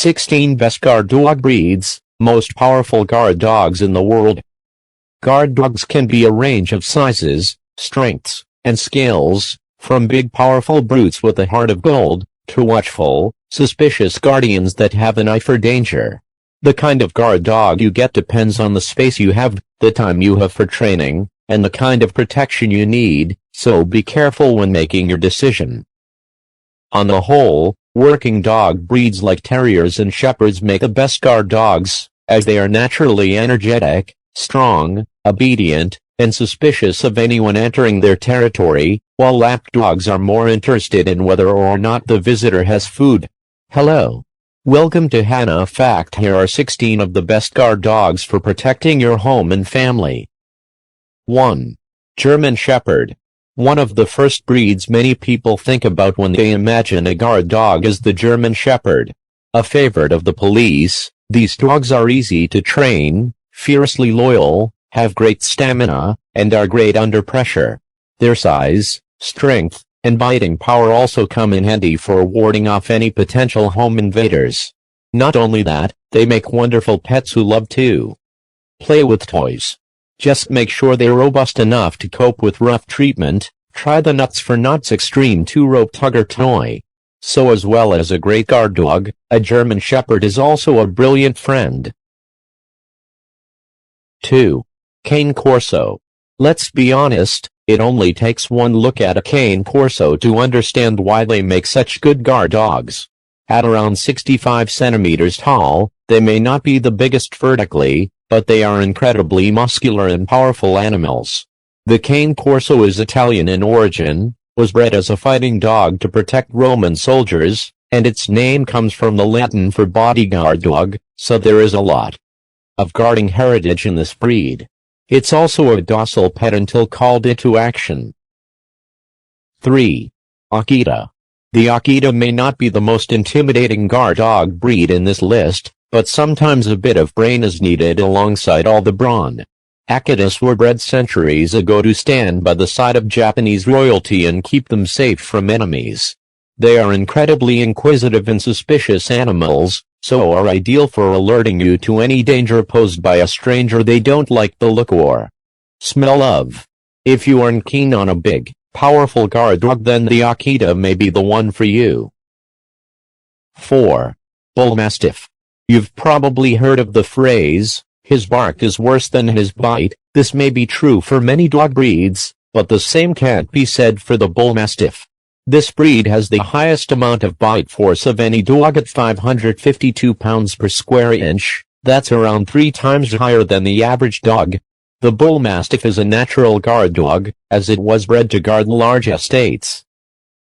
16 Best Guard Dog Breeds, Most Powerful Guard Dogs in the World. Guard dogs can be a range of sizes, strengths, and skills, from big powerful brutes with a heart of gold, to watchful, suspicious guardians that have an eye for danger. The kind of guard dog you get depends on the space you have, the time you have for training, and the kind of protection you need, so be careful when making your decision. On the whole, working dog breeds like Terriers and Shepherds make the best guard dogs, as they are naturally energetic, strong, obedient, and suspicious of anyone entering their territory, while lap dogs are more interested in whether or not the visitor has food. Hello. Welcome to Hannah Fact. Here are 16 of the best guard dogs for protecting your home and family. 1. German Shepherd. One of the first breeds many people think about when they imagine a guard dog is the German Shepherd. A favorite of the police, these dogs are easy to train, fiercely loyal, have great stamina, and are great under pressure. Their size, strength, and biting power also come in handy for warding off any potential home invaders. Not only that, they make wonderful pets who love to play with toys. Just make sure they're robust enough to cope with rough treatment. Try the Nuts for Nuts Extreme 2-Rope Tugger toy. So as well as a great guard dog, a German Shepherd is also a brilliant friend. 2. Cane Corso. Let's be honest, it only takes one look at a Cane Corso to understand why they make such good guard dogs. At around 65 centimeters tall, they may not be the biggest vertically, but they are incredibly muscular and powerful animals. The Cane Corso is Italian in origin, was bred as a fighting dog to protect Roman soldiers, and its name comes from the Latin for bodyguard dog, so there is a lot of guarding heritage in this breed. It's also a docile pet until called into action. 3. Akita. The Akita may not be the most intimidating guard dog breed in this list, but sometimes a bit of brain is needed alongside all the brawn. Akitas were bred centuries ago to stand by the side of Japanese royalty and keep them safe from enemies. They are incredibly inquisitive and suspicious animals, so are ideal for alerting you to any danger posed by a stranger they don't like the look or smell of. If you aren't keen on a big, powerful guard dog, then the Akita may be the one for you. 4. Bullmastiff. You've probably heard of the phrase, "His bark is worse than his bite." This may be true for many dog breeds, but the same can't be said for the Bullmastiff. This breed has the highest amount of bite force of any dog at 552 pounds per square inch, that's around 3 times higher than the average dog. The Bullmastiff is a natural guard dog, as it was bred to guard large estates.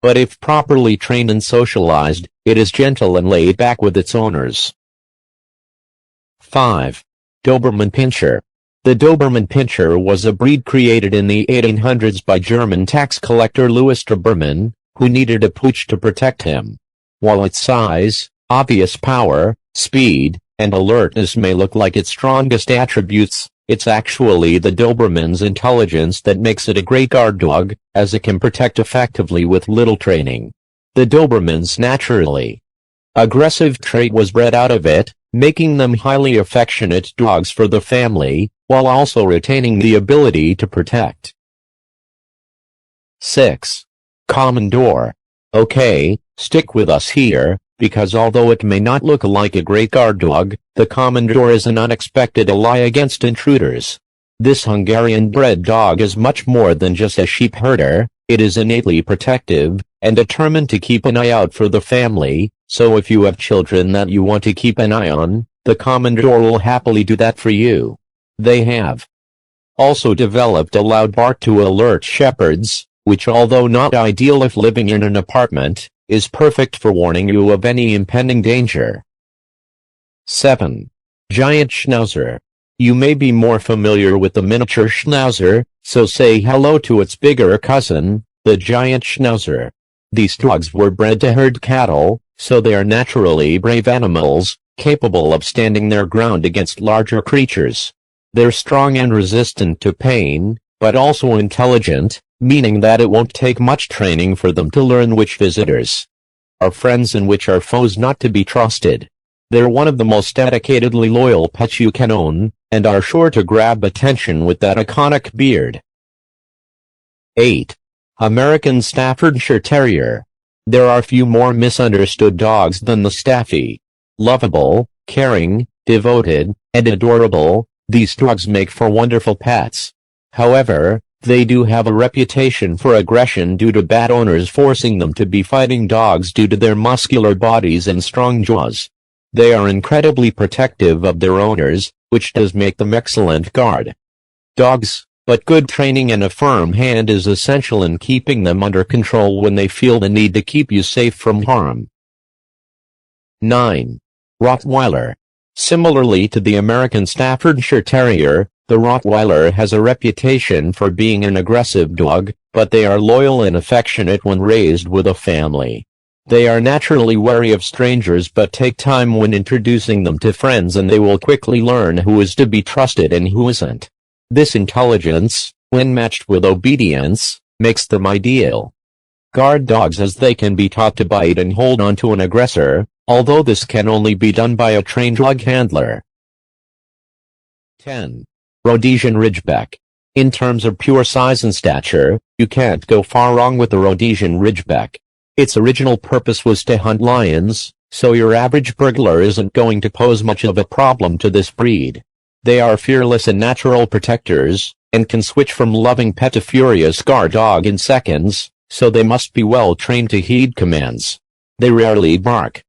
But if properly trained and socialized, it is gentle and laid back with its owners. 5. Doberman Pinscher. The Doberman Pinscher was a breed created in the 1800s by German tax collector Louis Doberman, who needed a pooch to protect him. While its size, obvious power, speed, and alertness may look like its strongest attributes, it's actually the Doberman's intelligence that makes it a great guard dog, as it can protect effectively with little training. The Doberman's naturally aggressive trait was bred out of it, making them highly affectionate dogs for the family, while also retaining the ability to protect. 6. Commodore. Okay, stick with us here, because although it may not look like a great guard dog, the Commodore is an unexpected ally against intruders. This Hungarian-bred dog is much more than just a sheep herder. It is innately protective, and determined to keep an eye out for the family, so if you have children that you want to keep an eye on, the Commodore will happily do that for you. They have also developed a loud bark to alert shepherds, which, although not ideal if living in an apartment, is perfect for warning you of any impending danger. 7. Giant Schnauzer. You may be more familiar with the miniature Schnauzer, so say hello to its bigger cousin, the giant Schnauzer. These dogs were bred to herd cattle, so they are naturally brave animals, capable of standing their ground against larger creatures. They're strong and resistant to pain, but also intelligent, meaning that it won't take much training for them to learn which visitors are friends and which are foes not to be trusted. They're one of the most dedicatedly loyal pets you can own, and are sure to grab attention with that iconic beard. 8. American Staffordshire Terrier. There are few more misunderstood dogs than the Staffy. Lovable, caring, devoted, and adorable, these dogs make for wonderful pets. However, they do have a reputation for aggression due to bad owners forcing them to be fighting dogs due to their muscular bodies and strong jaws. They are incredibly protective of their owners, which does make them excellent guard dogs, but good training and a firm hand is essential in keeping them under control when they feel the need to keep you safe from harm. 9. Rottweiler. Similarly to the American Staffordshire Terrier, the Rottweiler has a reputation for being an aggressive dog, but they are loyal and affectionate when raised with a family. They are naturally wary of strangers but take time when introducing them to friends, and they will quickly learn who is to be trusted and who isn't. This intelligence, when matched with obedience, makes them ideal guard dogs, as they can be taught to bite and hold on to an aggressor, although this can only be done by a trained dog handler. 10. Rhodesian Ridgeback. In terms of pure size and stature, you can't go far wrong with the Rhodesian Ridgeback. Its original purpose was to hunt lions, so your average burglar isn't going to pose much of a problem to this breed. They are fearless and natural protectors, and can switch from loving pet to furious guard dog in seconds, so they must be well trained to heed commands. They rarely bark,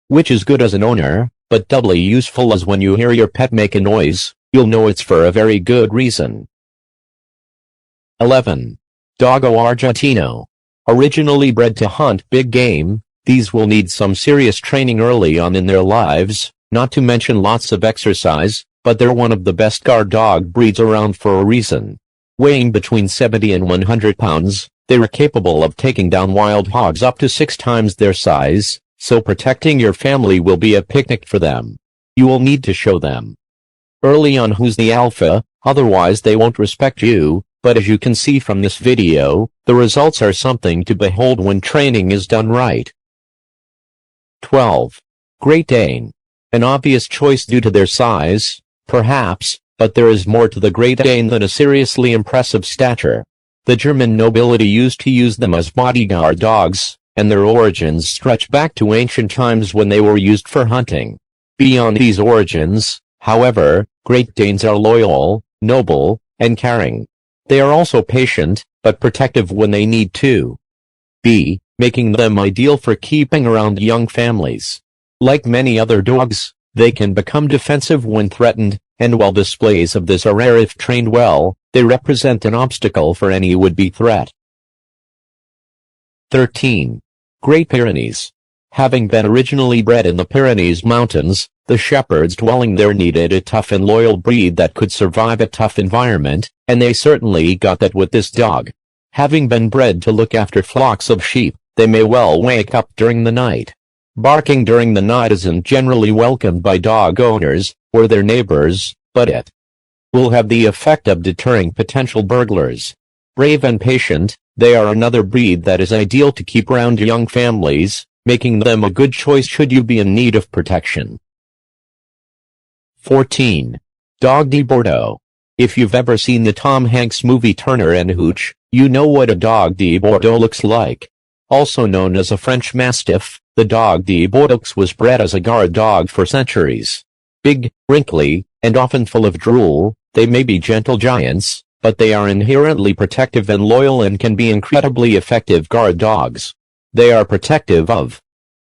which is good as an owner, but doubly useful as when you hear your pet make a noise, you'll know it's for a very good reason. 11. Doggo Argentina. Originally bred to hunt big game, these will need some serious training early on in their lives, not to mention lots of exercise, but they're one of the best guard dog breeds around for a reason. Weighing between 70 and 100 pounds, they are capable of taking down wild hogs up to 6 times their size, so protecting your family will be a picnic for them. You will need to show them early on who's the alpha, otherwise they won't respect you, but as you can see from this video, the results are something to behold when training is done right. 12. Great Dane. An obvious choice due to their size, perhaps, but there is more to the Great Dane than a seriously impressive stature. The German nobility used to use them as bodyguard dogs, and their origins stretch back to ancient times when they were used for hunting. Beyond these origins, however, Great Danes are loyal, noble, and caring. They are also patient, but protective when they need to be, making them ideal for keeping around young families. Like many other dogs, they can become defensive when threatened, and while displays of this are rare if trained well, they represent an obstacle for any would-be threat. 13. Great Pyrenees. Having been originally bred in the Pyrenees Mountains, the shepherds dwelling there needed a tough and loyal breed that could survive a tough environment, and they certainly got that with this dog. Having been bred to look after flocks of sheep, they may well wake up during the night. Barking during the night isn't generally welcomed by dog owners or their neighbors, but it will have the effect of deterring potential burglars. Brave and patient, they are another breed that is ideal to keep around young families, making them a good choice should you be in need of protection. 14. Dogbordeaux. If you've ever seen the Tom Hanks movie Turner and Hooch, you know what a Dogbordeaux looks like. Also known as a French Mastiff, the Dogbordeaux was bred as a guard dog for centuries. Big, wrinkly, and often full of drool, they may be gentle giants, but they are inherently protective and loyal and can be incredibly effective guard dogs. They are protective of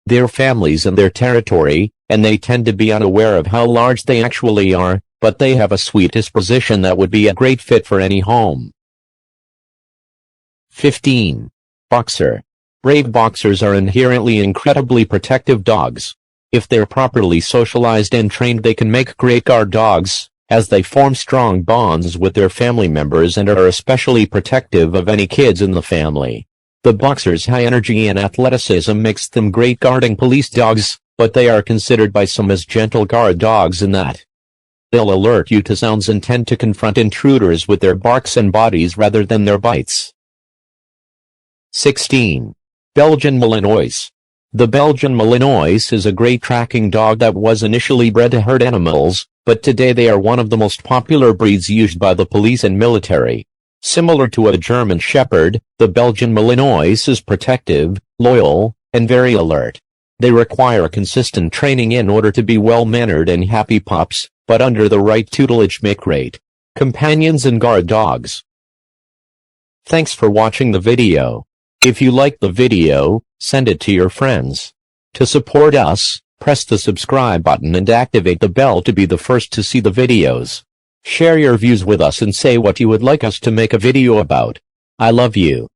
their families and their territory, and they tend to be unaware of how large they actually are, but they have a sweet disposition that would be a great fit for any home. 15. Boxer. Brave boxers are inherently incredibly protective dogs. If they're properly socialized and trained, they can make great guard dogs, as they form strong bonds with their family members and are especially protective of any kids in the family. The boxer's high energy and athleticism makes them great guarding police dogs, but they are considered by some as gentle guard dogs in that they'll alert you to sounds and tend to confront intruders with their barks and bodies rather than their bites. 16. Belgian Malinois. The Belgian Malinois is a great tracking dog that was initially bred to herd animals, but today they are one of the most popular breeds used by the police and military. Similar to a German Shepherd, the Belgian Malinois is protective, loyal, and very alert. They require consistent training in order to be well-mannered and happy pups, but under the right tutelage make great companions and guard dogs. Thanks for watching the video. If you liked the video, send it to your friends. To support us, press the subscribe button and activate the bell to be the first to see the videos. Share your views with us and say what you would like us to make a video about. I love you.